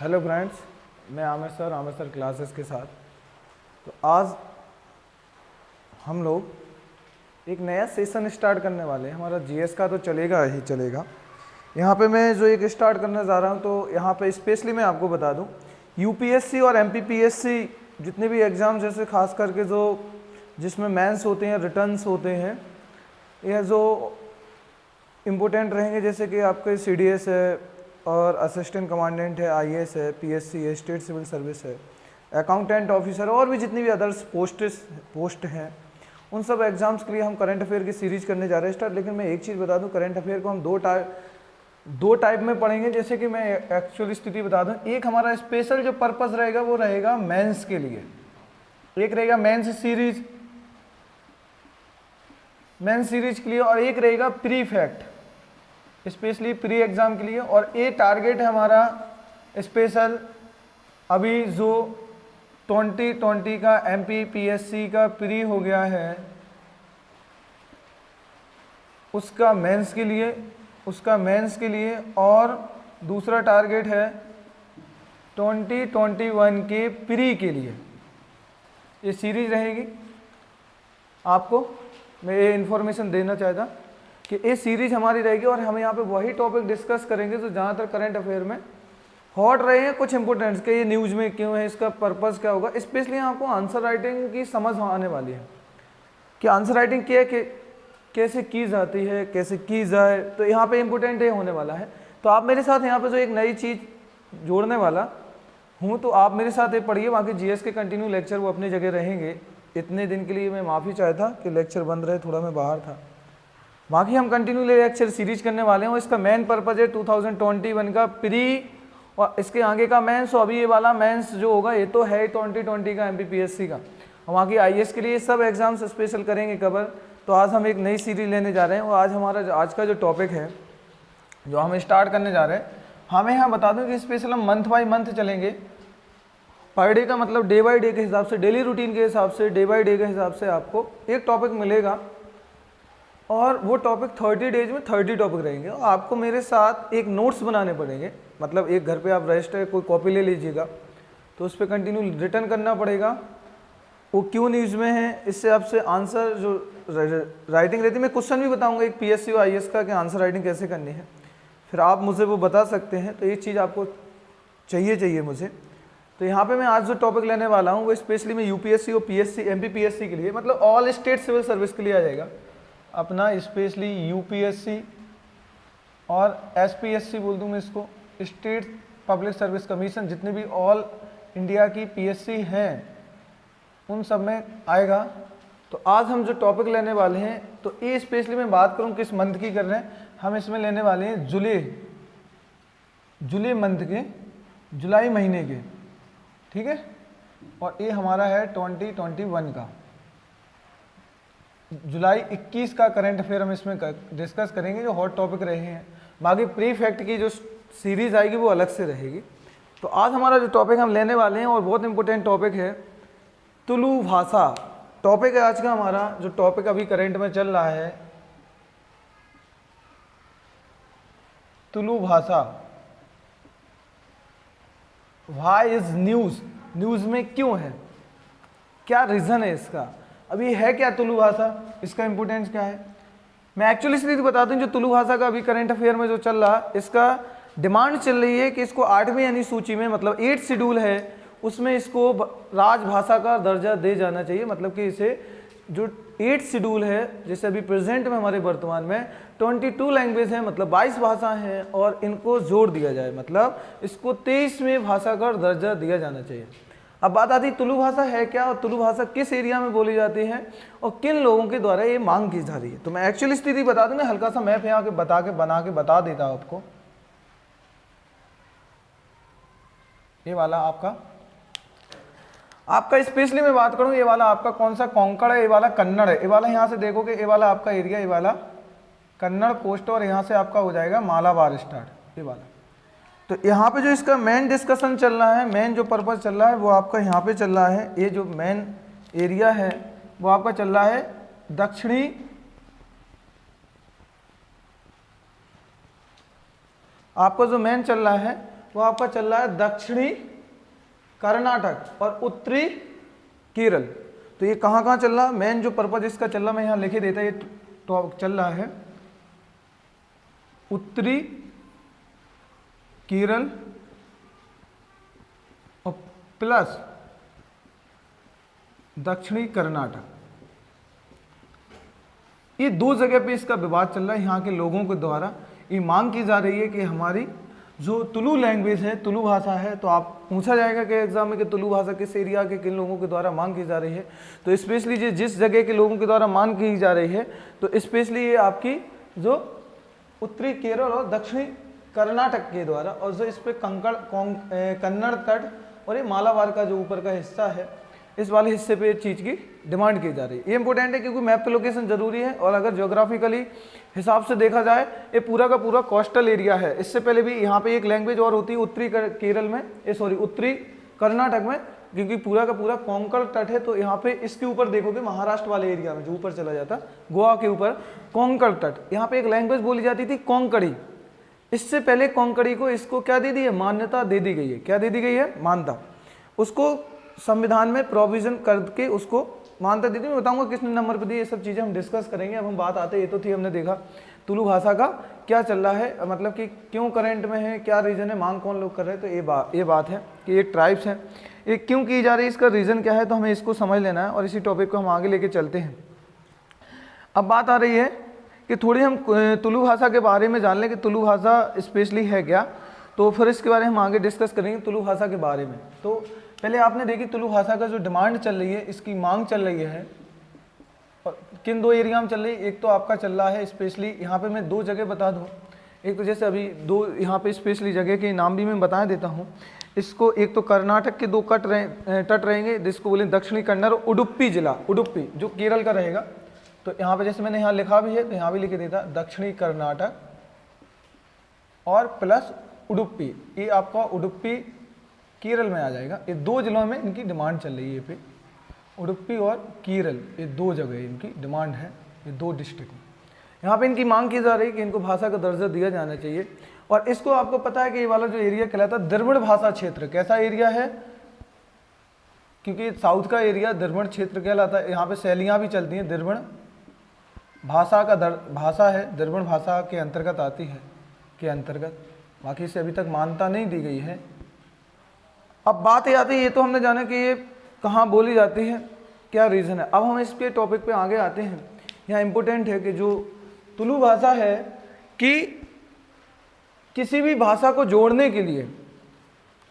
Hello friends, मैं Aamir sir classes के साथ। तो आज हम लोग एक नया सेशन स्टार्ट करने वाले हैं। हमारा जीएस का तो चलेगा ही चलेगा। यहाँ पे मैं जो एक स्टार्ट करने जा रहा हूँ, तो यहाँ पे स्पेशली मैं आपको बता दूँ, यूपीएससी और एमपीपीएससी जितने भी एग्ज़ाम, जैसे खास करके जो जिसमें मेंस होते हैं, रिटर्न्स होते हैं, यह जो इम्पोर्टेंट रहेंगे, जैसे कि आपके सीडीएस है और असिस्टेंट कमांडेंट है, आईएएस है, पीएससी है, स्टेट सिविल सर्विस है, अकाउंटेंट ऑफिसर और भी जितनी भी अदर्स पोस्ट हैं, उन सब एग्जाम्स के लिए हम करंट अफेयर की सीरीज करने जा रहे हैं स्टार्ट। लेकिन मैं एक चीज़ बता दूं, करंट अफेयर को हम दो टाइप में पढ़ेंगे। जैसे कि मैं एक्चुअल स्थिति बता दूं, एक हमारा स्पेशल जो पर्पस रहेगा वो रहेगा मेंस के लिए, एक रहेगा मेंस सीरीज के लिए, और एक रहेगा pre fact, specially pre exam के लिए। और ये टारगेट है हमारा स्पेशल अभी जो 2020 का एमपीपीएससी का प्री हो गया है, उसका मेंस के लिए, और दूसरा टारगेट है 2021 के प्री के लिए। ये सीरीज रहेगी। आपको मैं ये इन्फॉर्मेशन देना चाहता कि ये सीरीज हमारी रहेगी, और हम यहाँ पे वही टॉपिक डिस्कस करेंगे जो ज़्यादातर करंट अफेयर में हॉट रहे हैं, कुछ इंपॉर्टेंट्स के, ये न्यूज़ में क्यों है, इसका पर्पस क्या होगा। स्पेशली आपको आंसर राइटिंग की समझ आने वाली है कि आंसर राइटिंग क्या कैसे की जाती है, कैसे की जाए। तो यहाँ पे इम्पोर्टेंट ये होने वाला है। तो आप मेरे साथ यहाँ पे जो एक नई चीज़ जोड़ने वाला हूँ, तो आप मेरे साथ ये पढ़िए। बाकी जीएस के कंटिन्यू लेक्चर वो अपनी जगह रहेंगे। इतने दिन के लिए मैं माफ़ी चाहता कि लेक्चर बंद रहे, थोड़ा मैं बाहर था। बाकी हम कंटिन्यू लेक्चर सीरीज करने वाले हैं, और इसका मेन पर्पज है 2021 का प्री और इसके आगे का मेंस। अभी ये वाला मेंस जो होगा ये तो है 2020 का एमपीपीएससी का। हम आगे आईएएस के लिए सब एग्जाम्स स्पेशल करेंगे कवर। तो आज हम एक नई सीरीज लेने जा रहे हैं, और आज हमारा आज का जो टॉपिक है जो हम स्टार्ट करने जा रहे हैं, हमें यहाँ बता दूँ कि स्पेशल हम मंथ बाई मंथ चलेंगे। पर डे का मतलब डे बाई डे के हिसाब से, डेली रूटीन के हिसाब से, डे बाई डे के हिसाब से आपको एक टॉपिक मिलेगा, और वो टॉपिक 30 डेज में 30 टॉपिक रहेंगे। और आपको मेरे साथ एक नोट्स बनाने पड़ेंगे, मतलब एक घर पे आप रजिस्टर कोई कॉपी ले लीजिएगा, तो उस पर कंटिन्यू रिटर्न करना पड़ेगा। वो क्यों न्यूज़ में है, इससे आपसे आंसर जो राइटिंग रहती है, मैं क्वेश्चन भी बताऊंगा एक पीएससी और आईएएस का कि आंसर राइटिंग कैसे करनी है, फिर आप मुझे वो बता सकते हैं। तो ये चीज़ आपको चाहिए मुझे। तो यहाँ पे मैं आज जो टॉपिक लेने वाला हूँ वो स्पेशली मैं यूपीएससी और पीएससी एमपीपीएससी के लिए, मतलब ऑल स्टेट सिविल सर्विस के लिए आ जाएगा अपना, स्पेशली यूपीएससी और एसपीएससी बोल दूँ मैं इसको, स्टेट पब्लिक सर्विस कमीशन, जितने भी ऑल इंडिया की पीएससी हैं उन सब में आएगा। तो आज हम जो टॉपिक लेने वाले हैं, तो ये स्पेशली मैं बात करूँ किस मंथ की कर रहे हैं, हम इसमें लेने वाले हैं जुलाई मंथ के, जुलाई महीने के, ठीक है। और ये हमारा है 2021 का, जुलाई 21 का करंट अफेयर हम इसमें डिस्कस करेंगे, जो हॉट टॉपिक रहे हैं। बाकी प्री फैक्ट की जो सीरीज आएगी वो अलग से रहेगी। तो आज हमारा जो टॉपिक हम लेने वाले हैं, और बहुत इंपॉर्टेंट टॉपिक है, तुलु भाषा टॉपिक है आज का हमारा। जो टॉपिक अभी करंट में चल रहा है, तुलु भाषा। व्हाई इज न्यूज़ में क्यों है, क्या रीज़न है इसका, अभी है क्या तुलु भाषा, इसका इंपोर्टेंस क्या है। मैं एक्चुअली इसलिए बता दूं, जो तुलु भाषा का अभी करंट अफेयर में जो चल रहा, इसका डिमांड चल रही है कि इसको 8वीं यानी सूची में, मतलब 8th शेड्यूल है उसमें इसको राजभाषा का दर्जा दे जाना चाहिए। मतलब कि इसे जो 8th शेड्यूल है, जैसे अभी प्रेजेंट में हमारे वर्तमान में 22 लैंग्वेज है, मतलब 22 भाषा हैं, और इनको जोड़ दिया जाए, मतलब इसको 23वें भाषा का दर्जा दिया जाना चाहिए। अब बात आती है तुलु भाषा है क्या, और तुलु भाषा किस एरिया में बोली जाती है, और किन लोगों के द्वारा ये मांग की जा रही है। तो मैं एक्चुअली स्थिति बता दूंगा, हल्का सा मैप यहाँ के बना के बता देता हूँ आपको। ये वाला आपका स्पेशली मैं बात करूँ, ये वाला आपका कौन सा कोंकण है, ये वाला कन्नड़ है। ये वाला यहाँ से देखोगे, ये वाला आपका एरिया, ये वाला कन्नड़ कोस्ट, और यहाँ से आपका हो जाएगा मालाबार स्टार्ट, ये वाला। तो यहाँ पे जो इसका मेन डिस्कशन चल रहा है, मेन जो पर्पस चल रहा है वो आपका यहाँ पे चल रहा है। ये जो मेन एरिया है वो आपका चल रहा है दक्षिणी आपका जो मेन चल रहा है वो आपका चल रहा है दक्षिणी कर्नाटक और उत्तरी केरल। तो ये कहाँ कहाँ चल रहा है, मेन जो पर्पज इसका चल रहा, मैं यहाँ लिखे देता, ये तो चल रहा है उत्तरी केरल और प्लस दक्षिणी कर्नाटक। ये दो जगह पे इसका विवाद चल रहा है। यहाँ के लोगों के द्वारा ये मांग की जा रही है कि हमारी जो तुलु लैंग्वेज है, तुलु भाषा है, तो आप पूछा जाएगा कि एग्जाम में कि तुलु भाषा किस एरिया के किन लोगों के द्वारा मांग की जा रही है। तो स्पेशली जिस जगह के लोगों के द्वारा मांग की जा रही है, तो स्पेशली ये आपकी जो उत्तरी केरल और दक्षिणी कर्नाटक के द्वारा, और जो इस पे कन्नड़ तट और ये मालाबार का जो ऊपर का हिस्सा है, इस वाले हिस्से पे चीज़ की डिमांड की जा रही है। ये इंपॉर्टेंट है क्योंकि मैप पे लोकेशन जरूरी है, और अगर ज्योग्राफिकली हिसाब से देखा जाए ये पूरा का पूरा कोस्टल एरिया है। इससे पहले भी यहाँ पे एक लैंग्वेज और होती है उत्तरी केरल में, उत्तरी कर्नाटक में, क्योंकि पूरा का पूरा कोंकण तट है। तो यहाँ पे इसके ऊपर देखोगे महाराष्ट्र वाले एरिया में जो ऊपर चला जाता, गोवा के ऊपर कोंकण तट, यहाँ पे एक लैंग्वेज बोली जाती थी कोंकणी। इससे पहले कोंकणी को इसको क्या दे दी है, मान्यता दे दी गई है। क्या दे दी गई है, मान्यता। उसको संविधान में प्रोविजन करके उसको मान्यता दी थी। मैं बताऊंगा किसने नंबर पर दी, ये सब चीज़ें हम डिस्कस करेंगे। अब हम बात आते, ये तो थी हमने देखा तुलु भाषा का क्या चल रहा है, मतलब कि क्यों करंट में है, क्या रीज़न है, मांग कौन लोग कर रहे हैं। तो ये बात है कि ये ट्राइब्स हैं, ये क्यों की जा रही है, इसका रीज़न क्या है, तो हमें इसको समझ लेना है और इसी टॉपिक को हम आगे लेके चलते हैं। अब बात आ रही है कि थोड़ी हम तुलु भाषा के बारे में जान लें कि तुलु भाषा स्पेशली है क्या, तो फिर इसके बारे में हम आगे डिस्कस करेंगे तुलु भाषा के बारे में। तो पहले आपने देखी तुलु भाषा का जो डिमांड चल रही है, इसकी मांग चल रही है, और किन दो एरिया में चल रही है। एक तो आपका चल रहा है स्पेशली, यहाँ पे मैं दो जगह बता दूँ। एक तो जैसे अभी दो यहाँ पे स्पेशली जगह के नाम भी मैं बता देता हूँ इसको। एक तो कर्नाटक के दो तट रहेंगे जिसको बोले दक्षिणी कन्नड़ और उडुपी जिला, उडुपी जो केरल का रहेगा। तो यहाँ पे जैसे मैंने यहाँ लिखा भी है, तो यहाँ भी लिख देता दक्षिणी कर्नाटक और प्लस उडुपी। ये आपका उडुपी केरल में आ जाएगा। ये दो जिलों में इनकी डिमांड चल रही है। ये पे उडुपी और केरल, ये दो जगह इनकी डिमांड है, ये दो डिस्ट्रिक्ट में। यहाँ पे इनकी मांग की जा रही है कि इनको भाषा का दर्जा दिया जाना चाहिए। और इसको आपको पता है कि ये वाला जो एरिया कहलाता है द्रविड़ भाषा क्षेत्र। कैसा एरिया है, क्योंकि साउथ का एरिया द्रविड़ क्षेत्र कहलाता है। यहाँ पे शैलियाँ भी चलती हैं, द्रविड़ भाषा का भाषा है, द्रविड़ भाषा के अंतर्गत आती है, के अंतर्गत। बाकी इसे अभी तक मान्यता नहीं दी गई है। अब बात ये आती है, ये तो हमने जाना कि ये कहाँ बोली जाती है, क्या रीज़न है। अब हम इसके टॉपिक पे आगे आते हैं। यहाँ इम्पोर्टेंट है कि जो तुलु भाषा है कि किसी भी भाषा को जोड़ने के लिए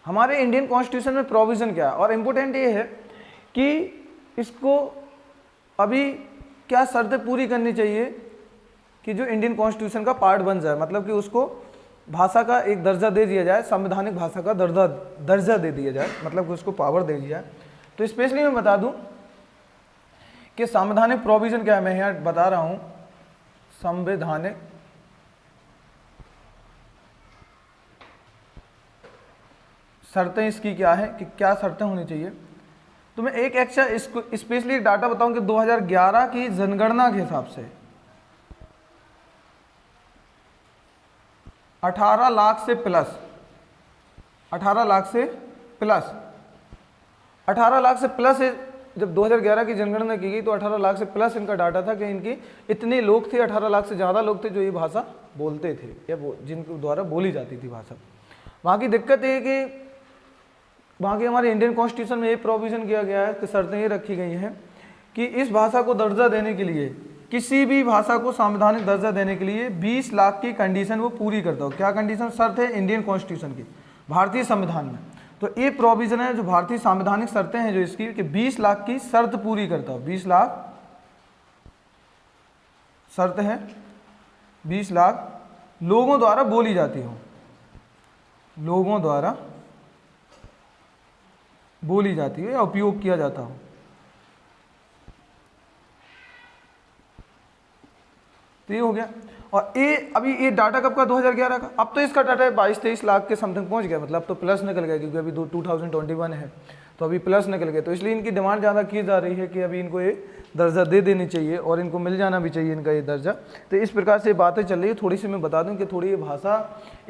हमारे इंडियन कॉन्स्टिट्यूशन में प्रोविज़न क्या है। और इम्पोर्टेंट ये है कि इसको अभी क्या शर्तें पूरी करनी चाहिए कि जो इंडियन कॉन्स्टिट्यूशन का पार्ट बन जाए, मतलब कि उसको भाषा का एक दर्जा दे दिया जाए, संवैधानिक भाषा का दर्जा दे दिया जाए, मतलब कि उसको पावर दे दिया जाए। तो स्पेशली मैं बता दूं कि संवैधानिक प्रोविजन क्या है, मैं यहाँ बता रहा हूँ। संवैधानिक शर्तें इसकी क्या है कि क्या शर्तें होनी चाहिए। तो मैं एक एक्स्ट्रा इसको स्पेशली डाटा बताऊं कि 2011 की जनगणना के हिसाब से 18 लाख से प्लस 18 लाख से प्लस जब 2011 की जनगणना की गई तो 18 लाख से प्लस इनका डाटा था कि इनकी इतने लोग थे, 18 लाख से ज़्यादा लोग थे जो ये भाषा बोलते थे या जिनके द्वारा बोली जाती थी भाषा। वहाँ की दिक्कत ये है कि वहाँ के हमारे इंडियन कॉन्स्टिट्यूशन में ये प्रोविज़न किया गया है कि शर्तें ये रखी गई हैं कि इस भाषा को दर्जा देने के लिए, किसी भी भाषा को संवैधानिक दर्जा देने के लिए 20 लाख की कंडीशन वो पूरी करता हो। क्या कंडीशन, शर्त है इंडियन कॉन्स्टिट्यूशन की, भारतीय संविधान में। तो ये प्रोविज़न है जो भारतीय संवैधानिक शर्तें हैं जो इसकी कि 20 लाख की शर्त पूरी करता हो। 20 लाख शर्त है, 20 लाख लोगों द्वारा बोली जाती हो, लोगों द्वारा बोली जाती है या उपयोग किया जाता हो। तो ये हो गया। और ये अभी ये डाटा कब का, 2011 का। अब तो इसका डाटा 22-23 लाख के समथिंग पहुंच गया, मतलब तो प्लस निकल गया क्योंकि अभी 2021 है तो अभी प्लस निकल गया। तो इसलिए इनकी डिमांड ज़्यादा की जा रही है कि अभी इनको ये दर्जा दे देनी चाहिए और इनको मिल जाना भी चाहिए इनका ये दर्जा। तो इस प्रकार से बातें चल रही है। थोड़ी सी मैं बता दूं कि थोड़ी ये भाषा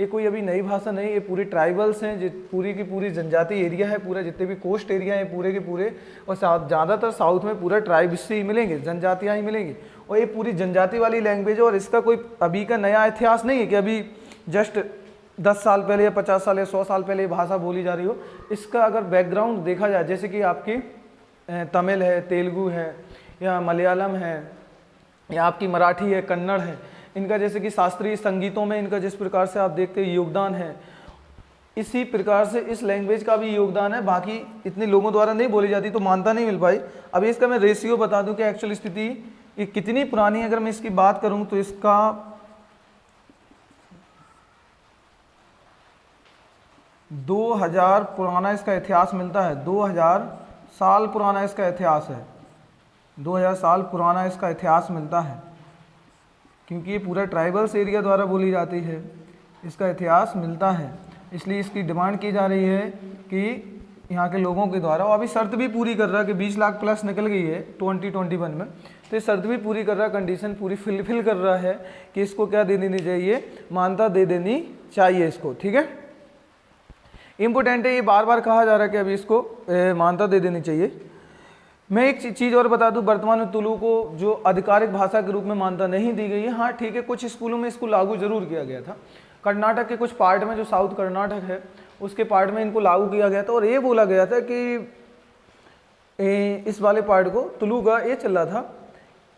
ये कोई अभी नई भाषा नहीं, ये पूरी ट्राइबल्स हैं, पूरी की पूरी जनजाति एरिया है, पूरा जितने भी कोस्ट एरिया है पूरे के पूरे, और ज़्यादातर साउथ में पूरा ट्राइब्स से ही मिलेंगे, जनजातियाँ ही मिलेंगी, और ये पूरी जनजाति वाली लैंग्वेज है। और इसका कोई अभी का नया इतिहास नहीं है कि अभी जस्ट 10 साल पहले या 50 साल या 100 साल पहले ये भाषा बोली जा रही हो। इसका अगर बैकग्राउंड देखा जाए, जैसे कि आपकी तमिल है, तेलुगु है, या मलयालम है, या आपकी मराठी है, कन्नड़ है, इनका जैसे कि शास्त्रीय संगीतों में इनका जिस प्रकार से आप देखते हैं योगदान है, इसी प्रकार से इस लैंग्वेज का भी योगदान है। बाकी इतने लोगों द्वारा नहीं बोली जाती तो मान्यता नहीं मिल पाई। अभी इसका मैं रेशियो बता दूं कि एक्चुअल स्थिति ये कितनी पुरानी है। अगर मैं इसकी बात करूं तो इसका 2000 पुराना इसका इतिहास मिलता है, 2000 साल पुराना इसका इतिहास है, 2000 साल पुराना इसका इतिहास मिलता है, क्योंकि ये पूरा ट्राइबल्स एरिया द्वारा बोली जाती है, इसका इतिहास मिलता है। इसलिए इसकी डिमांड की जा रही है कि यहाँ के लोगों के द्वारा, और अभी शर्त भी पूरी कर रहा है कि 20 लाख प्लस निकल गई है 2021 में, तो ये शर्त भी पूरी कर रहा है, कंडीशन पूरी फिल कर रहा है कि इसको क्या दे देनी चाहिए, मान्यता दे देनी चाहिए इसको। ठीक है, इम्पोर्टेंट है, ये बार बार कहा जा रहा है कि अभी इसको मान्यता दे देनी चाहिए। मैं एक चीज़ और बता दूं, वर्तमान में तुलु को जो आधिकारिक भाषा के रूप में मान्यता नहीं दी गई है। हाँ ठीक है, कुछ स्कूलों में इसको लागू जरूर किया गया था। कर्नाटक के कुछ पार्ट में, जो साउथ कर्नाटक है उसके पार्ट में इनको लागू किया गया था, और ये बोला गया था कि इस वाले पार्ट को तुलु का ये चल रहा था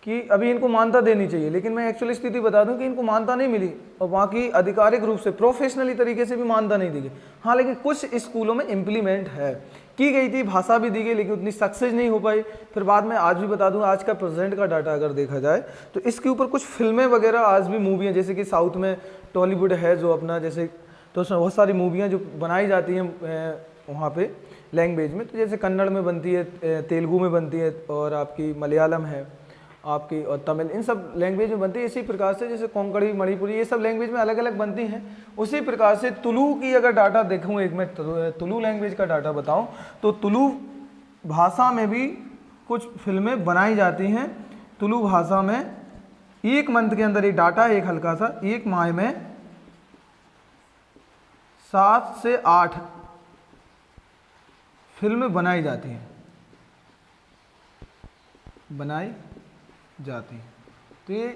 कि अभी इनको मान्यता देनी चाहिए। लेकिन मैं एक्चुअली स्थिति बता दूं कि इनको मान्यता नहीं मिली, और बाकी आधिकारिक रूप से प्रोफेशनली तरीके से भी मान्यता नहीं दी गई। हाँ लेकिन कुछ स्कूलों में इम्प्लीमेंट है, की गई थी, भाषा भी दी गई, लेकिन उतनी सक्सेस नहीं हो पाई। फिर बाद में आज भी बता दूं, आज का प्रेजेंट का डाटा अगर देखा जाए तो इसके ऊपर कुछ फिल्में वगैरह आज भी मूवियाँ, जैसे कि साउथ में टॉलीवुड है जो अपना, जैसे तो उसमें बहुत सारी मूवियाँ जो बनाई जाती हैं वहाँ पे लैंग्वेज में, तो जैसे कन्नड़ में बनती है, तेलुगु में बनती है, और आपकी मलयालम है आपकी, और तमिल, इन सब लैंग्वेज में बनती है। इसी प्रकार से जैसे कोंकणी, मणिपुरी, ये सब लैंग्वेज में अलग अलग बनती हैं। उसी प्रकार से तुलु की अगर डाटा देखूँ, एक मैं तुलु लैंग्वेज का डाटा बताऊँ तो तुलु भाषा में भी कुछ फिल्में बनाई जाती हैं। तुलु भाषा में एक मंथ के अंदर, एक डाटा एक हल्का सा, एक माह में 7 से 8 फिल्में बनाई जाती हैं, बनाई जाती हैं। तो ये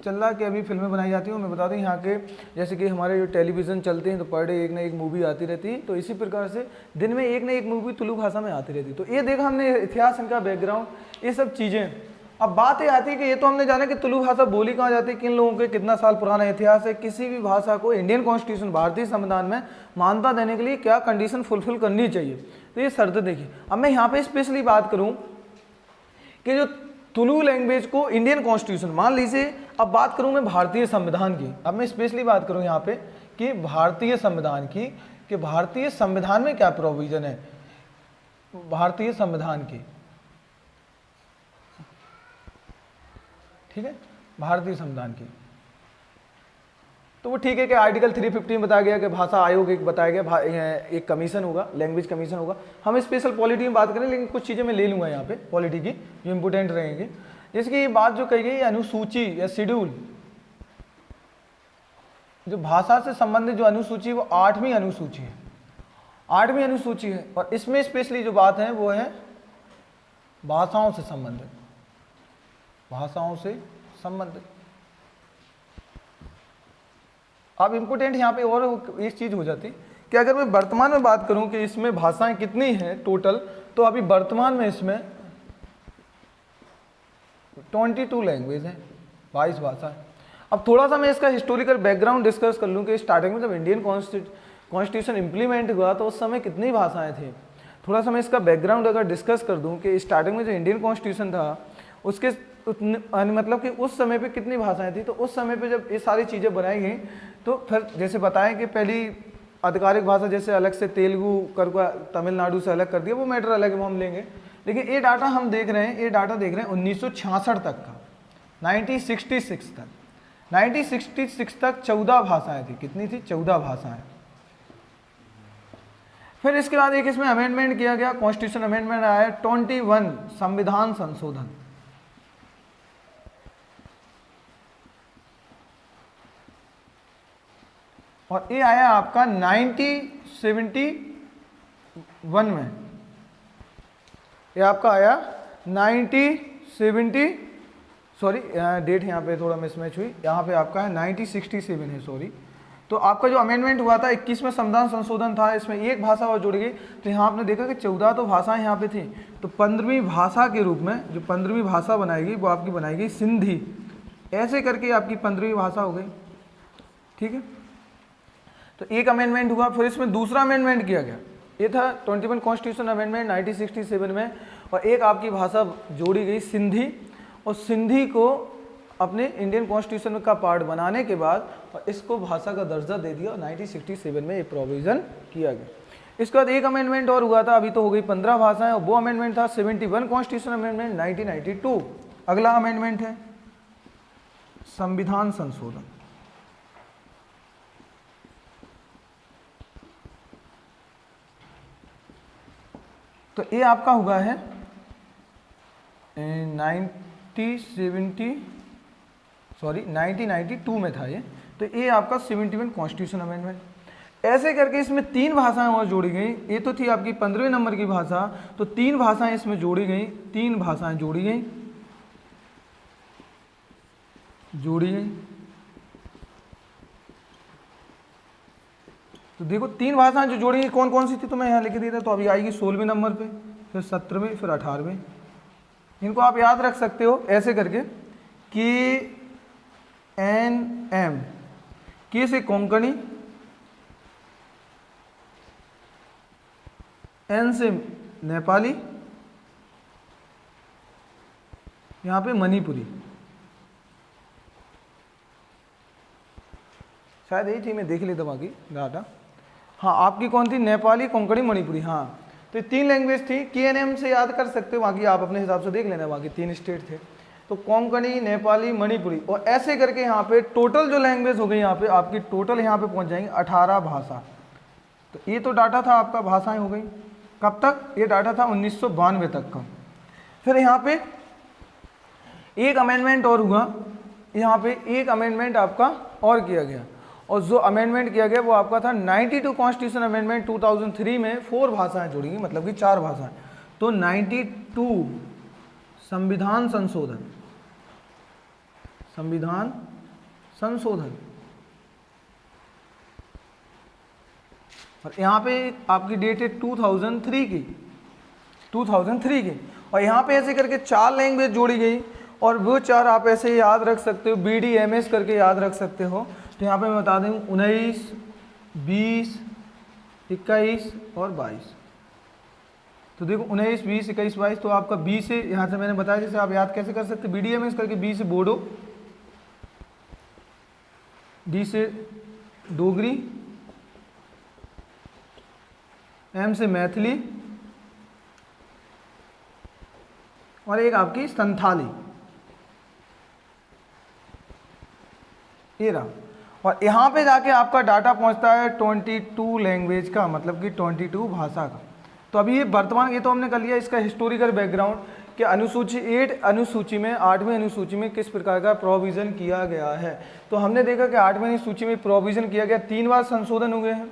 चल रहा कि अभी फिल्में बनाई जाती हैं। मैं बता दूं यहाँ के, जैसे कि हमारे जो टेलीविज़न चलते हैं तो पर डे एक ना एक मूवी आती रहती है, तो इसी प्रकार से दिन में एक ना एक मूवी तुलु भाषा में आती रहती है। तो ये देखा हमने इतिहास, इनका बैकग्राउंड, ये सब चीज़ें। अब बात ये आती है कि ये तो हमने जाना कि तुलु भाषा बोली कहाँ जाती है, किन लोगों के कितना साल पुराना इतिहास है। किसी भी भाषा को इंडियन कॉन्स्टिट्यूशन, भारतीय संविधान में मान्यता देने के लिए क्या कंडीशन फुलफिल करनी चाहिए, तो ये शर्त देखिए। अब मैं यहाँ पे स्पेशली बात करूँ कि जो तुलु लैंग्वेज को इंडियन कॉन्स्टिट्यूशन, मान लीजिए, अब बात करूं मैं भारतीय संविधान की, अब मैं स्पेशली बात करूं यहाँ पे कि भारतीय संविधान की, कि भारतीय संविधान में क्या प्रोविजन है, भारतीय संविधान की, ठीक है, भारतीय संविधान की। तो वो ठीक है कि आर्टिकल 350 में बताया गया कि भाषा आयोग एक बताया गया, एक कमीशन होगा, लैंग्वेज कमीशन होगा। हम स्पेशल पॉलिटी में बात करें, लेकिन कुछ चीज़ें मैं ले लूँगा यहाँ पे पॉलिटी की जो इंपोर्टेंट रहेंगे। जैसे कि ये बात जो कही गई अनुसूची या शेड्यूल, जो भाषा से संबंधित जो अनुसूची, वो 8वीं अनुसूची है, 8वीं अनुसूची है। और इसमें स्पेशली जो बात है वो है भाषाओं से संबंधित, भाषाओं से संबंधित। अब इम्पोर्टेंट यहाँ पे और एक चीज़ हो जाती कि अगर मैं वर्तमान में बात करूँ कि इसमें भाषाएं कितनी हैं टोटल, तो अभी वर्तमान में इसमें 22 लैंग्वेज हैं, 22 भाषा है। अब थोड़ा सा मैं इसका हिस्टोरिकल बैकग्राउंड डिस्कस कर लूँ कि स्टार्टिंग में जब इंडियन कॉन्स्टिट्यूशन इम्प्लीमेंट हुआ तो उस समय कितनी भाषाएं थी। थोड़ा सा मैं इसका बैकग्राउंड अगर डिस्कस कर दूँ कि स्टार्टिंग में जो इंडियन कॉन्स्टिट्यूशन था उसके मतलब कि उस समय पे कितनी भाषाएं थी। तो उस समय पे जब ये सारी चीज़ें बनाई गई तो फिर जैसे बताएं कि पहली आधिकारिक भाषा जैसे अलग से तेलुगु कर तमिलनाडु से अलग कर दिया, वो मैटर अलग है, वो हम लेंगे। लेकिन ये डाटा हम देख रहे हैं, ये डाटा देख रहे हैं 1966 तक का, 1966 तक, 1966 तक 14 भाषाएं थी। कितनी थी? 14 भाषाएं। फिर इसके बाद एक इसमें अमेंडमेंट किया गया, कॉन्स्टिट्यूशन अमेंडमेंट आया 21, संविधान संशोधन। और ये आया आपका 1971 में, ये आपका आया 1970, सॉरी डेट यहाँ पे थोड़ा मिसमैच हुई, यहाँ पे आपका है 1967 है, सॉरी। तो आपका जो अमेंडमेंट हुआ था 21 में संविधान संशोधन था, इसमें एक भाषा और जुड़ गई। तो यहाँ आपने देखा कि 14 तो भाषाएं यहाँ पे थी, तो 15वीं भाषा के रूप में जो 15वीं भाषा बनाएगी वो आपकी बनाएगी सिंधी, ऐसे करके आपकी 15वीं भाषा हो गई, ठीक है। तो एक अमेंडमेंट हुआ, फिर इसमें दूसरा अमेंडमेंट किया गया, ये था 21 कॉन्स्टिट्यूशन अमेंडमेंट 1967 में, और एक आपकी भाषा जोड़ी गई सिंधी, और सिंधी को अपने इंडियन कॉन्स्टिट्यूशन का पार्ट बनाने के बाद और इसको भाषा का दर्जा दे दिया, और 1967 में ये प्रोविज़न किया गया। इसके बाद एक अमेंडमेंट और हुआ था, अभी तो हो गई 15 भाषाएं, और वो अमेंडमेंट था 71 कॉन्स्टिट्यूशन अमेंडमेंट 1992। अगला अमेंडमेंट है संविधान संशोधन। तो ये आपका हुआ है 1992 में था ये, तो ये आपका 71 कॉन्स्टिट्यूशन अमेंडमेंट। ऐसे करके इसमें 3 भाषाएं और जोड़ी गई, ये तो थी आपकी 15वें नंबर की भाषा, तो 3 भाषाएं इसमें जोड़ी गई, 3 भाषाएं जोड़ी गई, तो देखो 3 भाषाएं जो जोड़ी गई कौन कौन सी थी, तो मैं यहाँ लिख दिया था, तो अभी आएगी 16वें नंबर पे, फिर 17वें, फिर 18वें। इनको आप याद रख सकते हो ऐसे करके, KNM, के से कोंकणी, N से नेपाली, यहाँ पे मणिपुरी, शायद यही थी, मैं देख लेता बाकी डाटा। हाँ आपकी कौन थी, नेपाली, कोंकणी, मणिपुरी, हाँ तो 3 लैंग्वेज थी। KNM से याद कर सकते हो, बाकी आप अपने हिसाब से देख लेना, बाकी 3 स्टेट थे, तो कोंकणी, नेपाली, मणिपुरी, और ऐसे करके यहाँ पे टोटल जो लैंग्वेज हो गई यहाँ पे आपकी टोटल यहाँ पे पहुँच जाएंगे 18 भाषा। तो ये तो डाटा था आपका, भाषाएं हो गई, कब तक, ये डाटा था 1992 तक का। फिर यहाँ पे एक अमेंडमेंट और हुआ, यहाँ पे एक अमेंडमेंट आपका और किया गया, और जो अमेंडमेंट किया गया वो आपका था 92 कॉन्स्टिट्यूशन अमेंडमेंट 2003 में 4 भाषाएं जुड़ी, मतलब कि 4 भाषाएं। तो 92 संविधान संशोधन, और यहाँ पे आपकी डेट है 2003 की, और यहाँ पे ऐसे करके 4 लैंग्वेज जोड़ी गई, और वो 4 आप ऐसे याद रख सकते हो, BDMS करके याद रख सकते हो। तो यहाँ पे मैं बता दूँ 19, 20, 21 और 22। तो देखो 19, 20, 21, 22, तो आपका 20 से यहाँ से मैंने बताया, जैसे आप याद कैसे कर सकते, BDMS करके 20 से बोडो, D से डोगरी, M से मैथिली, और एक आपकी संथाली, ये रहा। और यहाँ पे जाके आपका डाटा पहुँचता है 22 लैंग्वेज का, मतलब कि 22 भाषा का। तो अभी ये वर्तमान, ये तो हमने कर लिया इसका हिस्टोरिकल बैकग्राउंड कि अनुसूची 8 अनुसूची में 8वीं अनुसूची में किस प्रकार का प्रोविज़न किया गया है। तो हमने देखा कि 8वीं अनुसूची में प्रोविज़न किया गया, 3 बार संशोधन हुए हैं,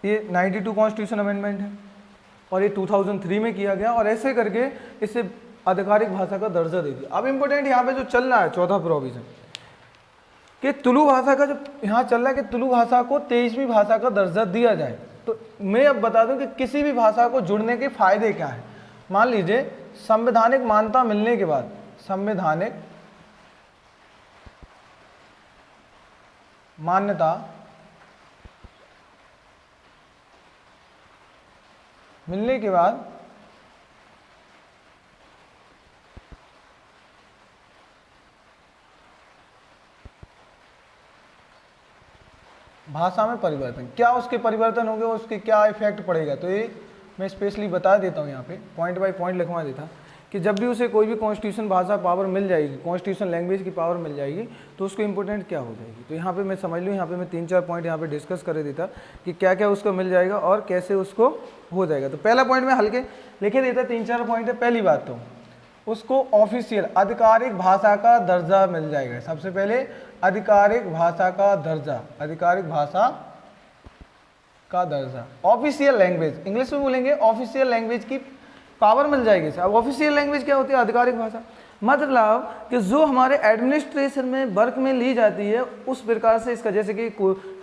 ये 92 कॉन्स्टिट्यूशन अमेंडमेंट है, और ये 2003 में किया गया, और ऐसे करके इसे आधिकारिक भाषा का दर्जा दे दिया। अब इम्पोर्टेंट यहाँ पे जो चल रहा है 14 प्रोविज़न कि तुलु भाषा का जो यहाँ चल रहा है कि तुलु भाषा को 23वीं भाषा का दर्जा दिया जाए। तो मैं अब बता दूं कि किसी भी भाषा को जुड़ने के फायदे क्या हैं। मान लीजिए संवैधानिक मान्यता मिलने के बाद, संवैधानिक मान्यता मिलने के बाद भाषा में परिवर्तन, क्या उसके परिवर्तन होंगे, उसके क्या इफेक्ट पड़ेगा, तो ये मैं स्पेशली बता देता हूँ, यहाँ पे पॉइंट बाय पॉइंट लिखवा देता कि जब भी उसे कोई भी कॉन्स्टिट्यूशन भाषा पावर मिल जाएगी, कॉन्स्टिट्यूशन लैंग्वेज की पावर मिल जाएगी, तो उसको इंपॉर्टेंट क्या हो जाएगी। तो यहाँ पे मैं समझ लूँ, यहाँ पे मैं 3-4 पॉइंट यहाँ पे डिस्कस कर देता कि क्या क्या उसको मिल जाएगा और कैसे उसको हो जाएगा। तो पहला पॉइंट में हल्के लिखे देता, 3-4 पॉइंट है। पहली बात तो उसको ऑफिशियल आधिकारिक भाषा का दर्जा मिल जाएगा। सबसे पहले आधिकारिक भाषा का दर्जा, आधिकारिक भाषा का दर्जा, ऑफिशियल लैंग्वेज, इंग्लिश में बोलेंगे ऑफिशियल लैंग्वेज की पावर मिल जाएगी। अब ऑफिशियल लैंग्वेज क्या होती है? आधिकारिक भाषा। मतलब कि जो हमारे एडमिनिस्ट्रेशन में वर्क में ली जाती है उस प्रकार से इसका, जैसे कि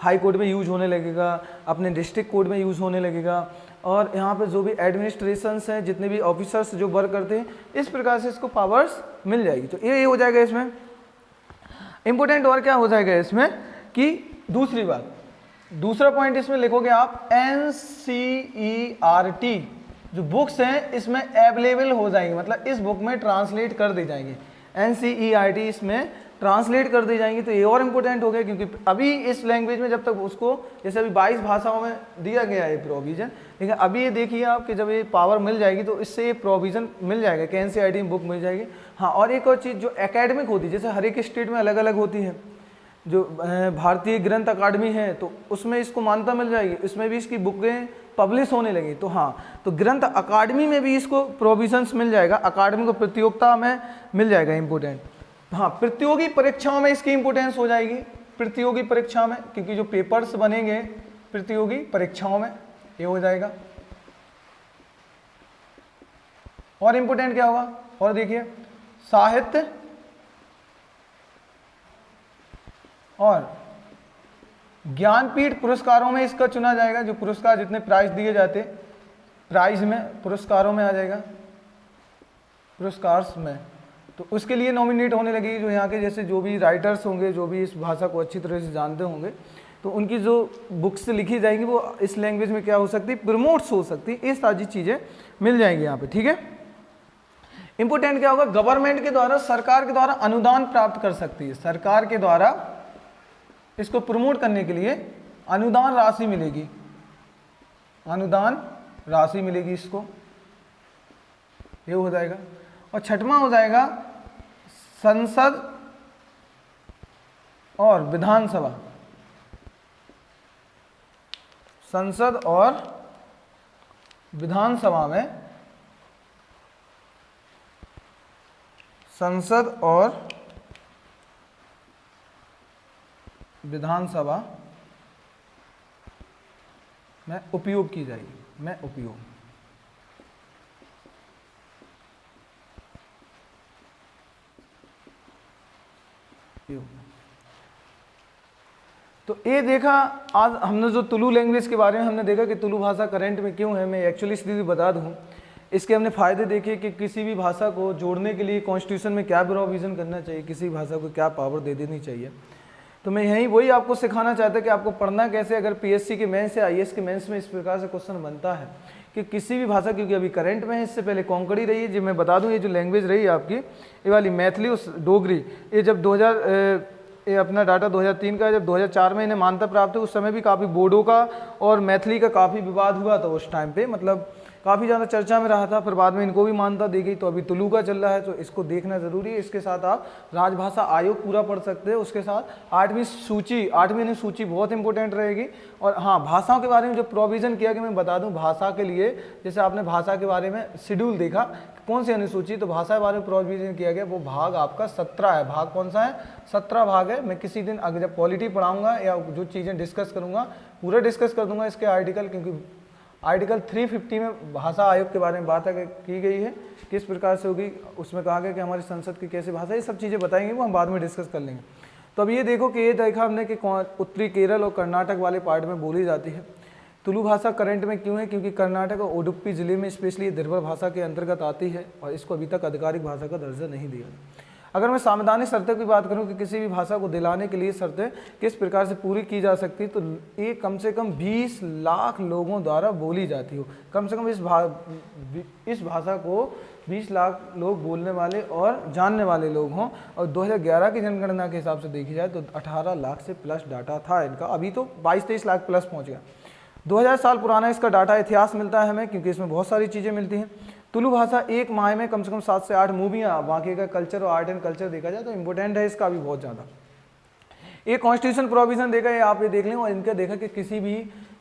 हाई कोर्ट में यूज होने लगेगा, अपने डिस्ट्रिक्ट कोर्ट में यूज होने लगेगा, और यहाँ पे जो भी एडमिनिस्ट्रेशंस हैं, जितने भी ऑफिसर्स जो वर्क करते हैं, इस प्रकार से इसको पावर्स मिल जाएगी। तो ये हो जाएगा इसमें इंपॉर्टेंट। और क्या हो जाएगा इसमें कि दूसरी बात, दूसरा पॉइंट इसमें लिखोगे आप NCERT जो बुक्स हैं इसमें अवेलेबल हो जाएंगी, मतलब इस बुक में ट्रांसलेट कर दी जाएंगी। NCERT इसमें ट्रांसलेट कर दी जाएंगी। तो ये और इम्पोर्टेंट हो गया, क्योंकि अभी इस लैंग्वेज में जब तक उसको, जैसे अभी 22 भाषाओं में दिया गया है प्रोविजन, लेकिन अभी ये देखिए आप कि जब ये पावर मिल जाएगी तो इससे ये प्रोविजन मिल जाएगा कि NCERT में बुक मिल जाएगी। हाँ, और एक और चीज़ जो एकेडमिक होती है, जैसे हर एक स्टेट में अलग अलग होती है, जो भारतीय ग्रंथ अकादमी है तो उसमें इसको मान्यता मिल जाएगी, इसमें भी इसकी बुकें पब्लिश होने लगी। तो हाँ, तो ग्रंथ अकादमी में भी इसको प्रोविजंस मिल जाएगा, अकादमी को प्रतियोगिता में मिल जाएगा इम्पोर्टेंट। हाँ, प्रतियोगी परीक्षाओं में इसकी इंपोर्टेंस हो जाएगी, प्रतियोगी परीक्षा में, क्योंकि जो पेपर्स बनेंगे प्रतियोगी परीक्षाओं में ये हो जाएगा। और इम्पोर्टेंट क्या होगा? और देखिए साहित्य और ज्ञानपीठ पुरस्कारों में इसका चुना जाएगा। जो पुरस्कार, जितने प्राइज दिए जाते, प्राइज में पुरस्कारों में आ जाएगा, पुरस्कार्स में, तो उसके लिए नॉमिनेट होने लगेगी। जो यहाँ के जैसे जो भी राइटर्स होंगे, जो भी इस भाषा को अच्छी तरह से जानते होंगे, तो उनकी जो बुक्स लिखी जाएंगी वो इस लैंग्वेज में क्या हो सकती है? प्रमोट्स हो सकती है। ये सारी चीज़ें मिल जाएंगी यहाँ पे, ठीक है। इंपोर्टेंट क्या होगा? गवर्नमेंट के द्वारा, सरकार के द्वारा अनुदान प्राप्त कर सकती है। सरकार के द्वारा इसको प्रमोट करने के लिए अनुदान राशि मिलेगी, अनुदान राशि मिलेगी इसको, ये हो जाएगा। और छठवां हो जाएगा संसद और विधानसभा, संसद और विधानसभा में, संसद और विधानसभा में उपयोग की जाएगी, में उपयोग। तो ये देखा आज हमने जो तुलु लैंग्वेज के बारे में हमने देखा कि तुलु भाषा करंट में क्यों है। मैं एक्चुअली सीधी बता दूं, इसके हमने फ़ायदे देखे कि किसी भी भाषा को जोड़ने के लिए कॉन्स्टिट्यूशन में क्या प्रोविज़न करना चाहिए, किसी भाषा को क्या पावर दे देनी चाहिए। तो मैं यही वही आपको सिखाना चाहता कि आपको पढ़ना कैसे। अगर पीएससी के मेंस या आईएएस के मेंस में इस प्रकार से क्वेश्चन बनता है कि किसी भी भाषा, क्योंकि अभी करंट में है, इससे पहले कोंकणी रही है। जो मैं बता दूं, ये जो लैंग्वेज रही है आपकी, ये वाली मैथिली और डोगरी, ये जब 2000 ये अपना डाटा 2003 का, जब 2004 में इन्हें मान्यता प्राप्त हुई, उस समय भी काफ़ी बोडो का और मैथिली का काफ़ी विवाद हुआ था उस टाइम पे, मतलब काफ़ी ज़्यादा चर्चा में रहा था। फिर बाद में इनको भी मान्यता दी गई। तो अभी तुलु का चल रहा है, तो इसको देखना ज़रूरी है। इसके साथ आप राजभाषा आयोग पूरा पढ़ सकते हैं। उसके साथ 8वीं सूची, 8वीं सूची बहुत इंपॉर्टेंट रहेगी। और हाँ, भाषाओं के बारे में जो प्रोविज़न किया कि मैं बता दूं, भाषा के लिए जैसे आपने भाषा के बारे में शेड्यूल देखा, कौन सी अनुसूची, तो भाषा के बारे में प्रोविज़न किया गया, वो भाग आपका 17 है। भाग कौन सा है? 17 भाग है। मैं किसी दिन अगर जब पॉलिटी पढ़ाऊँगा या जो चीज़ें डिस्कस करूँगा पूरा डिस्कस कर दूँगा इसके आर्टिकल, क्योंकि आर्टिकल 350 में भाषा आयोग के बारे में बात की गई है, किस प्रकार से होगी। उसमें कहा गया कि हमारी संसद की कैसे भाषा, ये सब चीज़ें बताएंगे, वो हम बाद में डिस्कस कर लेंगे। तो अब ये देखो कि ये देखा हमने कि उत्तरी केरल और कर्नाटक वाले पार्ट में बोली जाती है। तुलु भाषा करंट में क्यों है? क्योंकि कर्नाटक और उडुपी जिले में स्पेशली दिरबर भाषा के अंतर्गत आती है और इसको अभी तक आधिकारिक भाषा का दर्जा नहीं दिया। अगर मैं संवैधानिक शर्तों की बात करूं कि किसी भी भाषा को दिलाने के लिए शर्तें किस प्रकार से पूरी की जा सकती, तो ये कम से कम 20 लाख लोगों द्वारा बोली जाती हो। कम से कम इस भाषा को 20 लाख लोग बोलने वाले और जानने वाले लोग हों। और 2011 की जनगणना के हिसाब से देखी जाए तो 18 लाख से प्लस डाटा था इनका, अभी तो 22-23 लाख प्लस पहुँच गया। 2000 साल पुराना इसका डाटा इतिहास मिलता है हमें, क्योंकि इसमें बहुत सारी चीज़ें मिलती हैं। तुलु भाषा एक माह में कम से कम 7 से 8 मूवियाँ, बाकी का कल्चर और आर्ट एंड कल्चर देखा जाए तो इम्पोर्टेंट है इसका भी बहुत ज़्यादा। एक कॉन्स्टिट्यूशन प्रोविज़न देखा है, आप ये देख लें। और इनका देखा कि किसी भी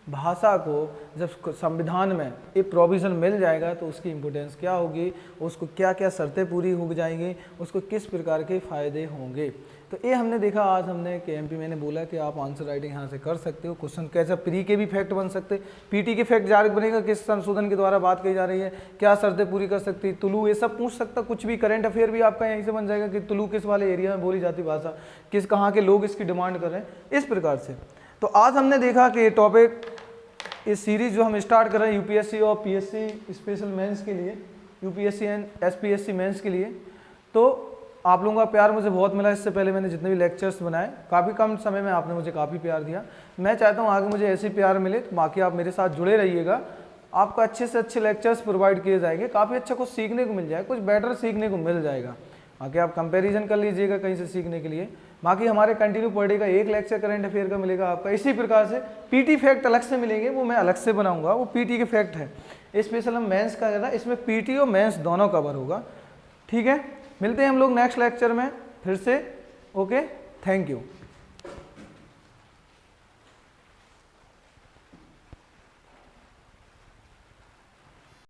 भाषा को जब संविधान में ये प्रोविज़न मिल जाएगा तो उसकी इम्पोर्टेंस क्या होगी, उसको क्या क्या शर्तें पूरी हो जाएंगी, उसको किस प्रकार के फ़ायदे होंगे। तो ये हमने देखा आज हमने KMP मैंने बोला कि आप आंसर राइटिंग यहाँ से कर सकते हो, क्वेश्चन कैसे प्री के भी फैक्ट बन सकते, पीटी के फैक्ट जारी बनेगा, किस संशोधन के द्वारा बात कही जा रही है, क्या शर्तें पूरी कर सकती, तुलु, ये सब पूछ सकता, कुछ भी करंट अफेयर भी आपका यहीं से बन जाएगा कि तुलु किस वाले एरिया में बोली जाती भाषा, किस कहाँ के लोग इसकी डिमांड कर रहे हैं, इस प्रकार से। तो आज हमने देखा कि टॉपिक इस सीरीज जो हम स्टार्ट कर रहे हैं यूपीएससी और पीएससी स्पेशल मेंस के लिए, यूपीएससी एंड एसपीएससी मेंस के लिए, तो आप लोगों का प्यार मुझे बहुत मिला। इससे पहले मैंने जितने भी लेक्चर्स बनाए काफ़ी कम समय में आपने मुझे काफ़ी प्यार दिया। मैं चाहता हूँ आगे मुझे ऐसे प्यार मिले, तो बाकी आप मेरे साथ जुड़े रहिएगा, आपको अच्छे से अच्छे लेक्चर्स प्रोवाइड किए जाएंगे, काफ़ी अच्छा कुछ सीखने को मिल जाएगा, कुछ बेटर सीखने को मिल जाएगा। बाकी आप कंपैरिजन कर लीजिएगा कहीं से सीखने के लिए। बाकी हमारे कंटिन्यू पर डे का एक लेक्चर करंट अफेयर का मिलेगा आपका। इसी प्रकार से पीटी फैक्ट अलग से मिलेंगे, वो मैं अलग से बनाऊंगा, वो पीटी के फैक्ट है। स्पेशल हम मेंस का ज़्यादा, इसमें पीटी और मेंस दोनों कवर होगा। ठीक है, मिलते हैं हम लोग नेक्स्ट लेक्चर में फिर से। Okay, thank you.